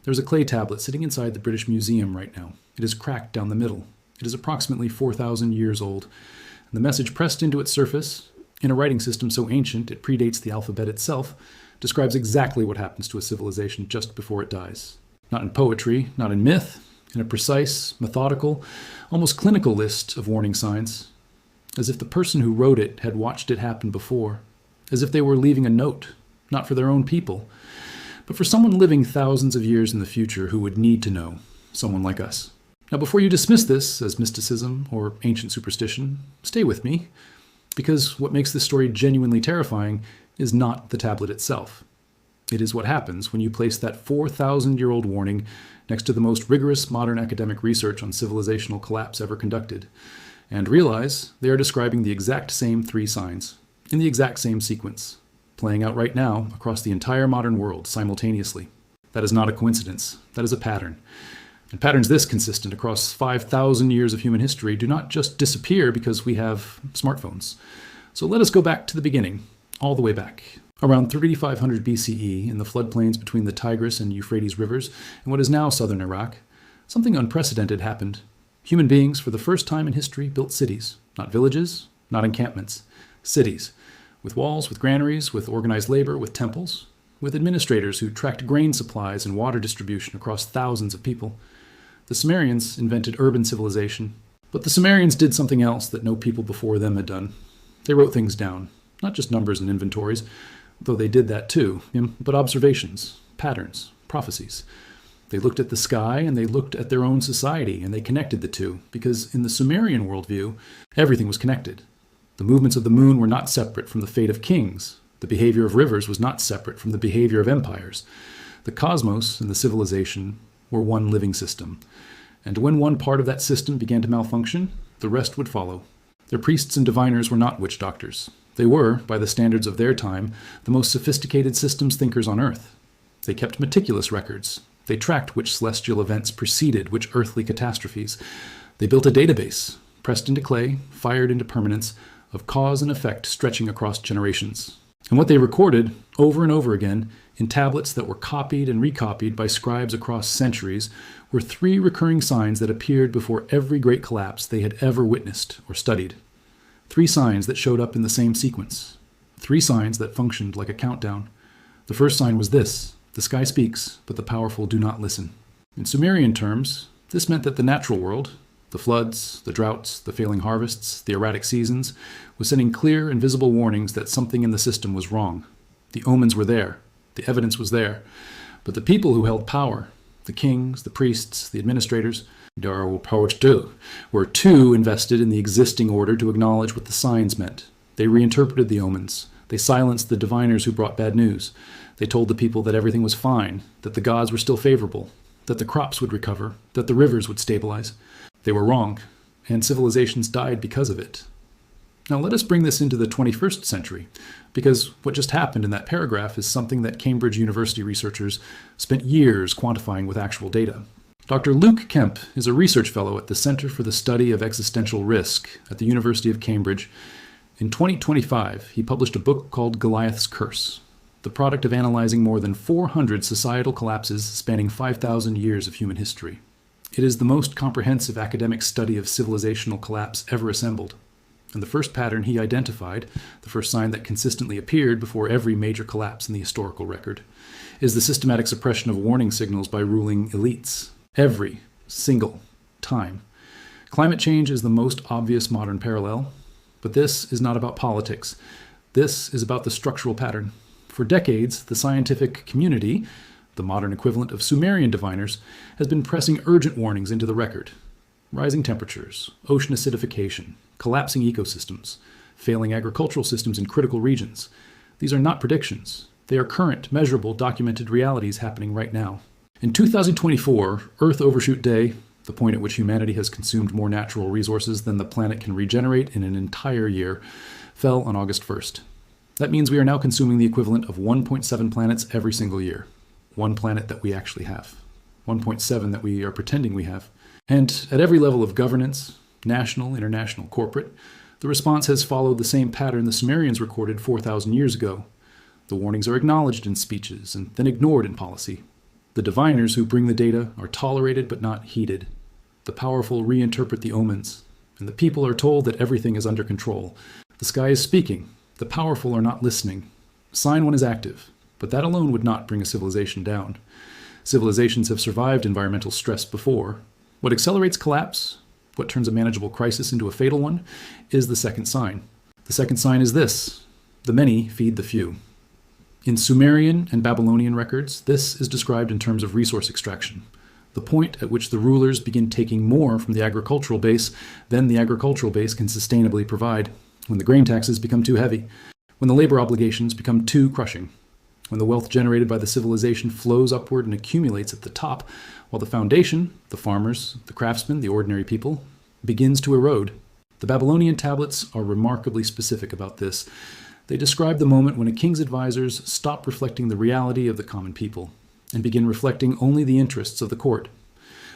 There's a clay tablet sitting inside the British Museum right now. It is cracked down the middle. It is approximately 4,000 years old. And the message pressed into its surface, in a writing system so ancient it predates the alphabet itself, describes exactly what happens to a civilization just before it dies. Not in poetry, not in myth, in a precise, methodical, almost clinical list of warning signs, as if the person who wrote it had watched it happen before, as if they were leaving a note, not for their own people, but for someone living thousands of years in the future who would need to know, someone like us. Now, before you dismiss this as mysticism or ancient superstition, stay with me, because what makes this story genuinely terrifying is not the tablet itself. It is what happens when you place that 4,000-year-old warning next to the most rigorous modern academic research on civilizational collapse ever conducted, and realize they are describing the exact same 3 signs, in the exact same sequence, playing out right now across the entire modern world simultaneously. That is not a coincidence. That is a pattern. And patterns this consistent across 5,000 years of human history do not just disappear because we have smartphones. So let us go back to the beginning, all the way back. Around 3500 BCE, in the floodplains between the Tigris and Euphrates rivers and what is now southern Iraq, something unprecedented happened. Human beings, for the first time in history, built cities. Not villages, not encampments. Cities. With walls, with granaries, with organized labor, with temples, with administrators who tracked grain supplies and water distribution across thousands of people. The Sumerians invented urban civilization, but the Sumerians did something else that no people before them had done. They wrote things down, not just numbers and inventories, though they did that too, but observations, patterns, prophecies. They looked at the sky and they looked at their own society and they connected the two, because in the Sumerian worldview, everything was connected. The movements of the moon were not separate from the fate of kings. The behavior of rivers was not separate from the behavior of empires. The cosmos and the civilization were one living system. And when one part of that system began to malfunction, the rest would follow. Their priests and diviners were not witch doctors. They were, by the standards of their time, the most sophisticated systems thinkers on Earth. They kept meticulous records. They tracked which celestial events preceded which earthly catastrophes. They built a database, pressed into clay, fired into permanence, of cause and effect stretching across generations. And what they recorded, over and over again, in tablets that were copied and recopied by scribes across centuries, were 3 recurring signs that appeared before every great collapse they had ever witnessed or studied. 3 signs that showed up in the same sequence. 3 signs that functioned like a countdown. The first sign was this: the sky speaks, but the powerful do not listen. In Sumerian terms, this meant that the natural world, the floods, the droughts, the failing harvests, the erratic seasons, was sending clear and visible warnings that something in the system was wrong. The omens were there. The evidence was there. But the people who held power, the kings, the priests, the administrators, were too invested in the existing order to acknowledge what the signs meant. They reinterpreted the omens. They silenced the diviners who brought bad news. They told the people that everything was fine, that the gods were still favorable, that the crops would recover, that the rivers would stabilize. They were wrong, and civilizations died because of it. Now let us bring this into the 21st century, because what just happened in that paragraph is something that Cambridge University researchers spent years quantifying with actual data. Dr. Luke Kemp is a research fellow at the Center for the Study of Existential Risk at the University of Cambridge. In 2025, he published a book called Goliath's Curse, the product of analyzing more than 400 societal collapses spanning 5,000 years of human history. It is the most comprehensive academic study of civilizational collapse ever assembled. And the first pattern he identified, the first sign that consistently appeared before every major collapse in the historical record, is the systematic suppression of warning signals by ruling elites. Every single time. Climate change is the most obvious modern parallel, but this is not about politics. This is about the structural pattern. For decades, the scientific community, the modern equivalent of Sumerian diviners, has been pressing urgent warnings into the record. Rising temperatures, ocean acidification, collapsing ecosystems, failing agricultural systems in critical regions. These are not predictions. They are current, measurable, documented realities happening right now. In 2024, Earth Overshoot Day, the point at which humanity has consumed more natural resources than the planet can regenerate in an entire year, fell on August 1st. That means we are now consuming the equivalent of 1.7 planets every single year. One planet that we actually have. 1.7 that we are pretending we have. And at every level of governance, national, international, corporate, the response has followed the same pattern the Sumerians recorded 4,000 years ago. The warnings are acknowledged in speeches and then ignored in policy. The diviners who bring the data are tolerated but not heeded. The powerful reinterpret the omens, and the people are told that everything is under control. The sky is speaking. The powerful are not listening. Sign 1 is active, but that alone would not bring a civilization down. Civilizations have survived environmental stress before. What accelerates collapse, what turns a manageable crisis into a fatal one, is the second sign. The second sign is this: the many feed the few. In Sumerian and Babylonian records, this is described in terms of resource extraction, the point at which the rulers begin taking more from the agricultural base than the agricultural base can sustainably provide, when the grain taxes become too heavy, when the labor obligations become too crushing, when the wealth generated by the civilization flows upward and accumulates at the top, while the foundation, the farmers, the craftsmen, the ordinary people, begins to erode. The Babylonian tablets are remarkably specific about this. They describe the moment when a king's advisors stop reflecting the reality of the common people and begin reflecting only the interests of the court.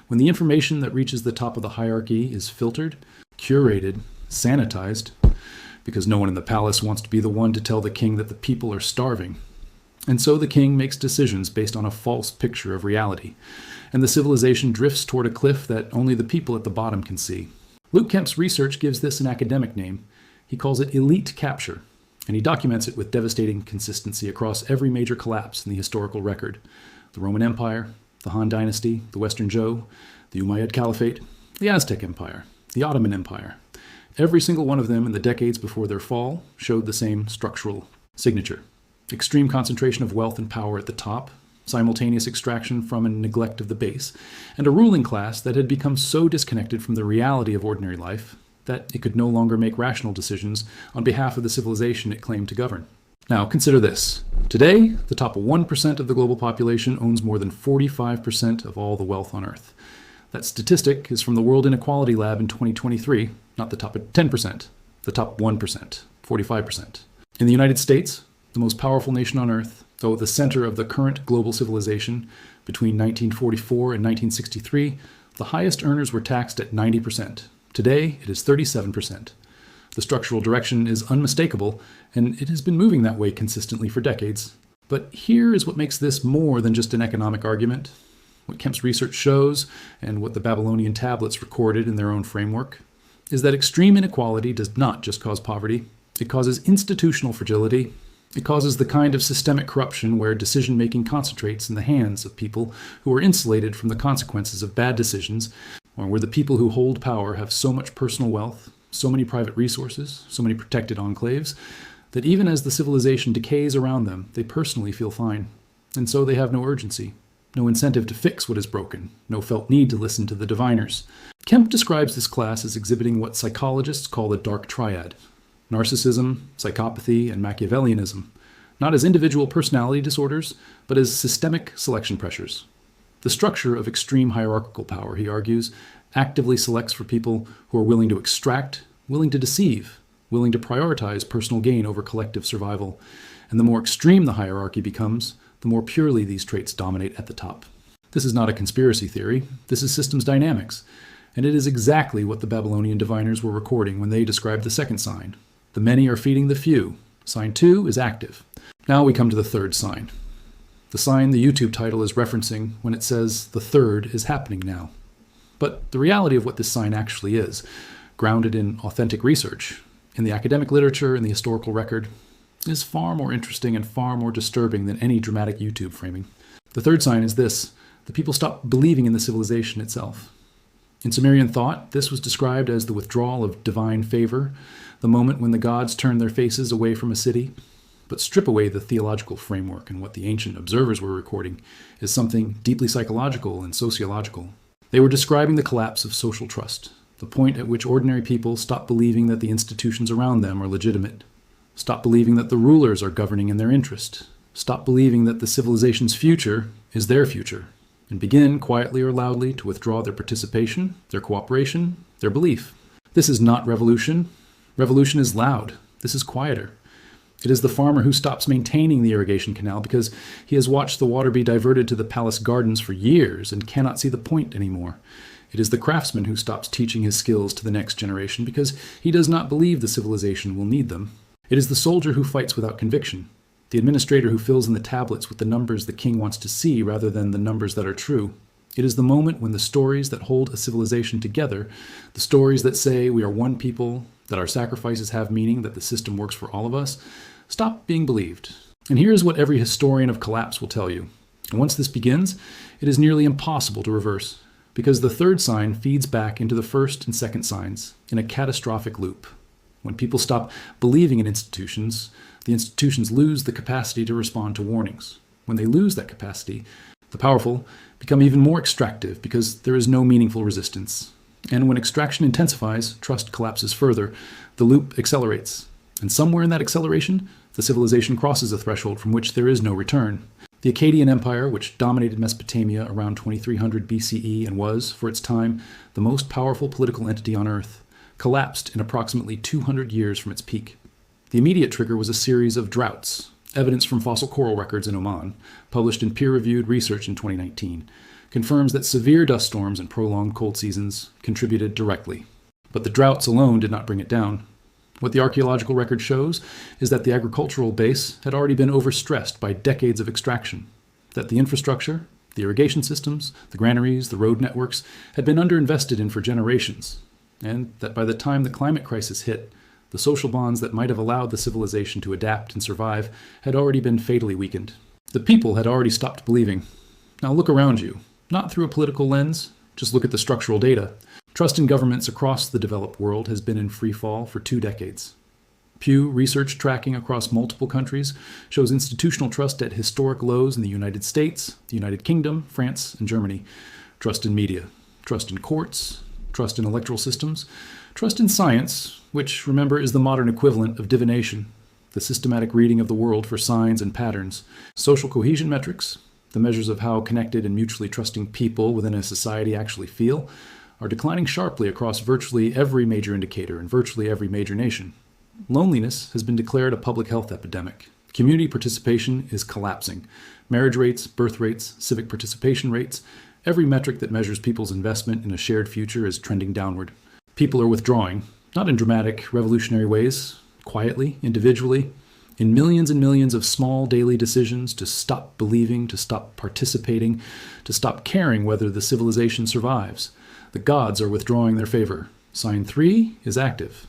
When the information that reaches the top of the hierarchy is filtered, curated, sanitized, because no one in the palace wants to be the one to tell the king that the people are starving. And so the king makes decisions based on a false picture of reality, and the civilization drifts toward a cliff that only the people at the bottom can see. Luke Kemp's research gives this an academic name. He calls it elite capture, and he documents it with devastating consistency across every major collapse in the historical record: the Roman Empire, the Han Dynasty, the Western Zhou, the Umayyad Caliphate, the Aztec Empire, the Ottoman Empire. Every single one of them in the decades before their fall showed the same structural signature: extreme concentration of wealth and power at the top, simultaneous extraction from and neglect of the base, and a ruling class that had become so disconnected from the reality of ordinary life that it could no longer make rational decisions on behalf of the civilization it claimed to govern. Now, consider this. Today, the top 1% of the global population owns more than 45% of all the wealth on Earth. That statistic is from the World Inequality Lab in 2023, not the top 10%, the top 1%, 45%. In the United States, the most powerful nation on Earth, though at the center of the current global civilization, between 1944 and 1963, the highest earners were taxed at 90%. Today, it is 37%. The structural direction is unmistakable, and it has been moving that way consistently for decades. But here is what makes this more than just an economic argument. What Kemp's research shows, and what the Babylonian tablets recorded in their own framework, is that extreme inequality does not just cause poverty. It causes institutional fragility. It causes the kind of systemic corruption where decision-making concentrates in the hands of people who are insulated from the consequences of bad decisions, or where the people who hold power have so much personal wealth, so many private resources, so many protected enclaves, that even as the civilization decays around them, they personally feel fine. And so they have no urgency, no incentive to fix what is broken, no felt need to listen to the diviners. Kemp describes this class as exhibiting what psychologists call the dark triad: narcissism, psychopathy, and Machiavellianism, not as individual personality disorders, but as systemic selection pressures. The structure of extreme hierarchical power, he argues, actively selects for people who are willing to extract, willing to deceive, willing to prioritize personal gain over collective survival. And the more extreme the hierarchy becomes, the more purely these traits dominate at the top. This is not a conspiracy theory. This is systems dynamics. And it is exactly what the Babylonian diviners were recording when they described the second sign. The many are feeding the few. Sign 2 is active. Now we come to the third sign. The sign the YouTube title is referencing when it says the third is happening now. But the reality of what this sign actually is, grounded in authentic research, in the academic literature and the historical record, is far more interesting and far more disturbing than any dramatic YouTube framing. The third sign is this: the people stop believing in the civilization itself. In Sumerian thought, this was described as the withdrawal of divine favor, the moment when the gods turn their faces away from a city. But strip away the theological framework, and what the ancient observers were recording is something deeply psychological and sociological. They were describing the collapse of social trust, the point at which ordinary people stop believing that the institutions around them are legitimate, stop believing that the rulers are governing in their interest, stop believing that the civilization's future is their future, and begin, quietly or loudly, to withdraw their participation, their cooperation, their belief. This is not revolution. Revolution is loud. This is quieter. It is the farmer who stops maintaining the irrigation canal because he has watched the water be diverted to the palace gardens for years and cannot see the point anymore. It is the craftsman who stops teaching his skills to the next generation because he does not believe the civilization will need them. It is the soldier who fights without conviction. the administrator who fills in the tablets with the numbers the king wants to see rather than the numbers that are true. It is the moment when the stories that hold a civilization together, the stories that say we are one people, that our sacrifices have meaning, that the system works for all of us, stop being believed. And here's what every historian of collapse will tell you. And once this begins, it is nearly impossible to reverse, because the third sign feeds back into the first and second signs in a catastrophic loop. When people stop believing in institutions, the institutions lose the capacity to respond to warnings. When they lose that capacity, the powerful become even more extractive because there is no meaningful resistance. And when extraction intensifies, trust collapses further, the loop accelerates. And somewhere in that acceleration, the civilization crosses a threshold from which there is no return. The Akkadian Empire, which dominated Mesopotamia around 2300 BCE and was, for its time, the most powerful political entity on Earth, collapsed in approximately 200 years from its peak. The immediate trigger was a series of droughts. Evidence from fossil coral records in Oman, published in peer-reviewed research in 2019, confirms that severe dust storms and prolonged cold seasons contributed directly. But the droughts alone did not bring it down. What the archaeological record shows is that the agricultural base had already been overstressed by decades of extraction, that the infrastructure, the irrigation systems, the granaries, the road networks had been underinvested in for generations, and that by the time the climate crisis hit, the social bonds that might have allowed the civilization to adapt and survive had already been fatally weakened. The people had already stopped believing. Now look around you, not through a political lens, just look at the structural data. Trust in governments across the developed world has been in free fall for 2 decades. Pew Research tracking across multiple countries shows institutional trust at historic lows in the United States, the United Kingdom, France, and Germany. Trust in media, trust in courts, trust in electoral systems, trust in science, which, remember, is the modern equivalent of divination, the systematic reading of the world for signs and patterns. Social cohesion metrics, the measures of how connected and mutually trusting people within a society actually feel, are declining sharply across virtually every major indicator in virtually every major nation. Loneliness has been declared a public health epidemic. Community participation is collapsing. Marriage rates, birth rates, civic participation rates, every metric that measures people's investment in a shared future is trending downward. People are withdrawing, not in dramatic, revolutionary ways, quietly, individually, in millions and millions of small daily decisions to stop believing, to stop participating, to stop caring whether the civilization survives. The gods are withdrawing their favor. Sign 3 is active.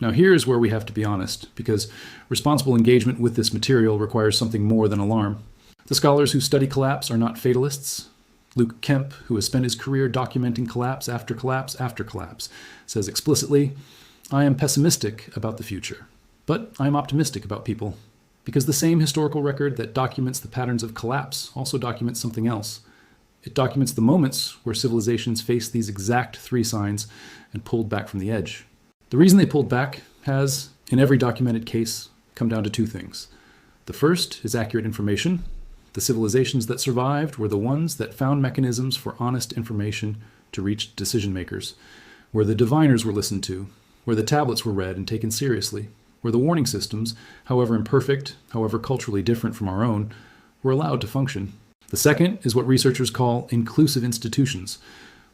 Now here's where we have to be honest, because responsible engagement with this material requires something more than alarm. The scholars who study collapse are not fatalists. Luke Kemp, who has spent his career documenting collapse after collapse after collapse, says explicitly, "I am pessimistic about the future, but I am optimistic about people, because the same historical record that documents the patterns of collapse also documents something else. It documents the moments where civilizations faced these exact 3 signs and pulled back from the edge. The reason they pulled back has, in every documented case, come down to 2 things. The first is accurate information. The civilizations that survived were the ones that found mechanisms for honest information to reach decision makers, where the diviners were listened to, where the tablets were read and taken seriously, where the warning systems, however imperfect, however culturally different from our own, were allowed to function. The second is what researchers call inclusive institutions,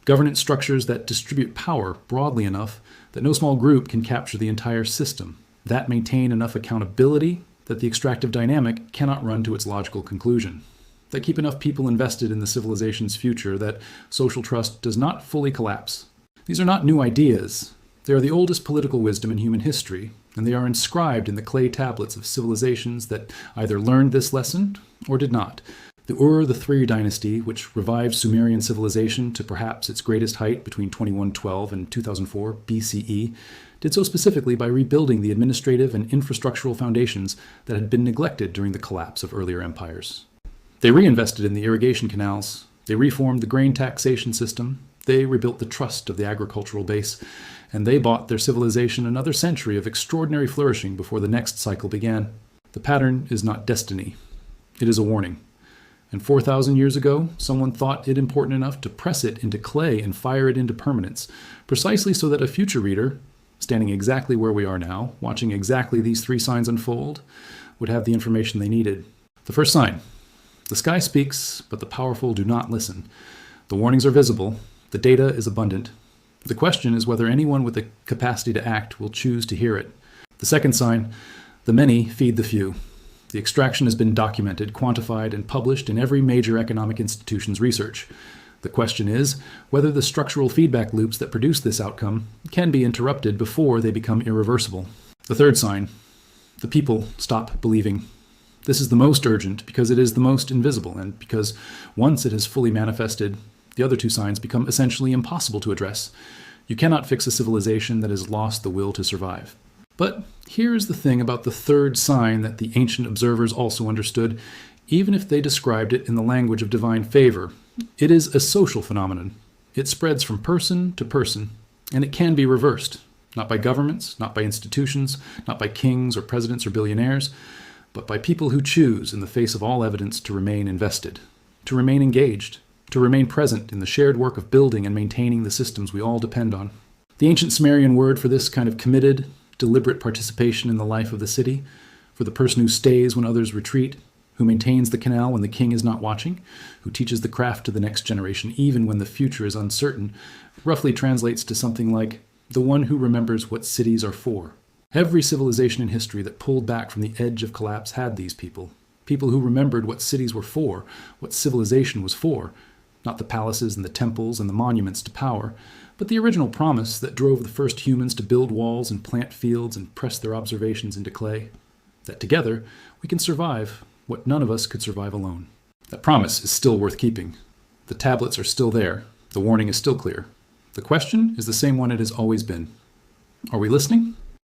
governance structures that distribute power broadly enough that no small group can capture the entire system, that maintain enough accountability that the extractive dynamic cannot run to its logical conclusion, that keep enough people invested in the civilization's future that social trust does not fully collapse. These are not new ideas. They are the oldest political wisdom in human history, and they are inscribed in the clay tablets of civilizations that either learned this lesson or did not. The Ur-the-Three dynasty, which revived Sumerian civilization to perhaps its greatest height between 2112 and 2004 BCE, did so specifically by rebuilding the administrative and infrastructural foundations that had been neglected during the collapse of earlier empires. They reinvested in the irrigation canals, they reformed the grain taxation system, they rebuilt the trust of the agricultural base, and they bought their civilization another century of extraordinary flourishing before the next cycle began. The pattern is not destiny. It is a warning. And 4,000 years ago, someone thought it important enough to press it into clay and fire it into permanence, precisely so that a future reader, standing exactly where we are now, watching exactly these 3 signs unfold, would have the information they needed. The first sign: the sky speaks, but the powerful do not listen. The warnings are visible. The data is abundant. The question is whether anyone with the capacity to act will choose to hear it. The second sign: the many feed the few. The extraction has been documented, quantified, and published in every major economic institution's research. The question is whether the structural feedback loops that produce this outcome can be interrupted before they become irreversible. The third sign: the people stop believing. This is the most urgent because it is the most invisible, and because once it has fully manifested, the other two signs become essentially impossible to address. You cannot fix a civilization that has lost the will to survive. But here is the thing about the third sign that the ancient observers also understood, even if they described it in the language of divine favor. It is a social phenomenon. It spreads from person to person, and it can be reversed. Not by governments, not by institutions, not by kings or presidents or billionaires, but by people who choose, in the face of all evidence, to remain invested, to remain engaged, to remain present in the shared work of building and maintaining the systems we all depend on. The ancient Sumerian word for this kind of committed, deliberate participation in the life of the city, for the person who stays when others retreat, who maintains the canal when the king is not watching, who teaches the craft to the next generation even when the future is uncertain, roughly translates to something like the one who remembers what cities are for. Every civilization in history that pulled back from the edge of collapse had these people who remembered what cities were for, what civilization was for, not the palaces and the temples and the monuments to power, but the original promise that drove the first humans to build walls and plant fields and press their observations into clay. That together we can survive what none of us could survive alone. That promise is still worth keeping. The tablets are still there. The warning is still clear. The question is the same one it has always been. Are we listening?